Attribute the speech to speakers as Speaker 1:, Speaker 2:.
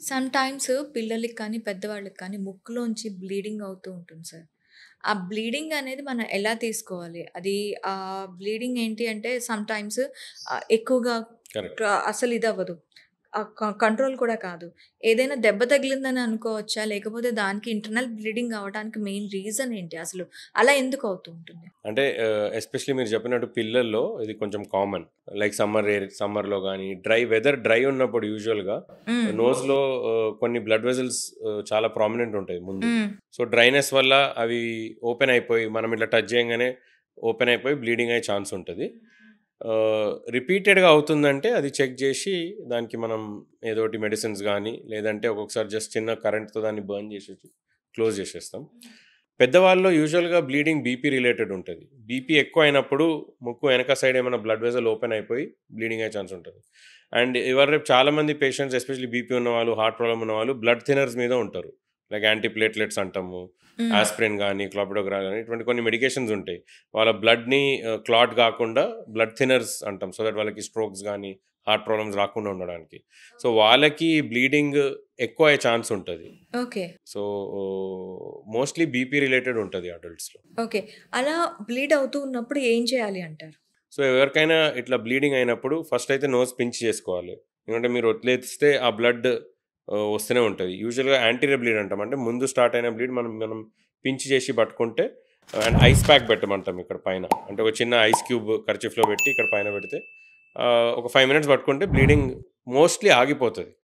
Speaker 1: Sometimes పిల్లలకి కానీ, పెద్దవాళ్ళకి కానీ ముక్కులోంచి బ్లీడింగ్ అవుతూ ఉంటుంది సార్. ఆ బ్లీడింగ్ అనేది మనం ఎలా తీసుకోవాలి? అది బ్లీడింగ్ ఏంటి అంటే సమ్‌టైమ్స్ ఎక్కువగా
Speaker 2: కరెక్ట్.
Speaker 1: అసలు ఇదవ్వదు. కంట్రోల్ కూడా కాదు. ఏదైనా దెబ్బ తగిలిందని అనుకోవచ్చా? లేకపోతే దానికి ఇంటర్నల్ బ్లీడింగ్ అవ్వడానికి మెయిన్ రీజన్ ఏంటి అసలు? అలా ఎందుకు అవుతూ ఉంటుంది?
Speaker 2: అంటే ఎస్పెషల్లీ మీరు చెప్పినట్టు పిల్లల్లో ఇది కొంచెం కామన్. లైక్ సమ్మర్‌లో గానీ, డ్రై ఉన్నప్పుడు యూజువల్‌గా
Speaker 1: హ్మ్.
Speaker 2: నోస్‌లో కొన్ని బ్లడ్ వెసెల్స్ చాలా ప్రామినెంట్ ఉంటాయి ముందు.
Speaker 1: హ్మ్.
Speaker 2: సో, డ్రైనెస్ వల్ల అవి ఓపెన్ అయిపోయి, మనం ఇట్లా టచ్ చేయంగానే ఓపెన్ అయిపోయి బ్లీడింగ్ అయ్యే ఛాన్స్ ఉంటది. రిపీటెడ్‌గా అవుతుందంటే అది చెక్ జేసి దానికి మనం ఏదోటి మెడిసిన్స్ గానీ, లేదంటే ఒక్కొక్కసారి జస్ట్ చిన్న కరెంట్‌తో దాన్ని బర్న్ చేసేసి క్లోజ్ చేసేస్తాం. పెద్దవాళ్ళలో యూజువల్‌గా బ్లీడింగ్ బీపీ రిలేటెడ్ ఉంటది. బీపీ ఎక్కువయినప్పుడు ముక్కు వెనక సైడ్ ఏమైనా బ్లడ్ వెసెల్ ఓపెన్ అయిపోయి బ్లీడింగ్ అయ్యే ఛాన్స్ ఉంటది. అండ్ ఇవాళ రేపు చాలామంది పేషెంట్స్ ఎస్పెషల్లీ బీపీ ఉన్నవాళ్ళు, హార్ట్ ప్రాబ్లమ్ ఉన్నవాళ్ళు బ్లడ్ థిన్నర్స్ మీద ఉంటారు. లైక్ యాంటీ ప్లేట్లెట్స్ అంటాము.
Speaker 1: హ్మ్.
Speaker 2: ఆస్పిరిన్ గానీ, క్లోపిడోగ్రాల్ గానీ ఇటువంటి కొన్ని మెడికేషన్స్ ఉంటాయి. వాళ్ళ బ్లడ్‌ని క్లాట్ గాకుండా బ్లడ్ థిన్నర్స్ అంటాం. సో దట్ వాళ్ళకి స్ట్రోక్స్ గానీ, హార్ట్ ప్రాబ్లమ్స్ రాకుండా ఉండడానికి. సో వాళ్ళకి బ్లీడింగ్ ఎక్కువ అయ్యే ఛాన్స్ ఉంటది.
Speaker 1: Okay.
Speaker 2: So, mostly BP related ఉంటది అడల్ట్స్‌లో.
Speaker 1: ఓకే. అలా బ్లీడ్ అవుతూ ఉన్నప్పుడు ఏం చేయాలి అంటారు?
Speaker 2: సో, ఎవరికైనా ఇట్లా బ్లీడింగ్ అయినప్పుడు ఫస్ట్ అయితే నోస్ పించ్ చేసుకోవాలి. ఎందుకంటే మీరు వదిలేస్తే ఆ బ్లడ్ వస్తూనే ఉంటది. యూజువల్‌గా యాంటీరియర్ బ్లీడ్ అంటాం. అంటే ముందు స్టార్ట్ అయిన బ్లీడ్ మనం మనం పించ్ చేసి పట్టుకుంటే అండ్ ఐస్ ప్యాక్ పెట్టమంటాం ఇక్కడ పైన. అంటే ఒక చిన్న ఐస్ క్యూబ్ కర్చీఫ్‌లో పెట్టి ఇక్కడ పైన పెడితే ఒక 5 మినిట్స్ పట్టుకుంటే బ్లీడింగ్ మోస్ట్‌లీ ఆగిపోతది.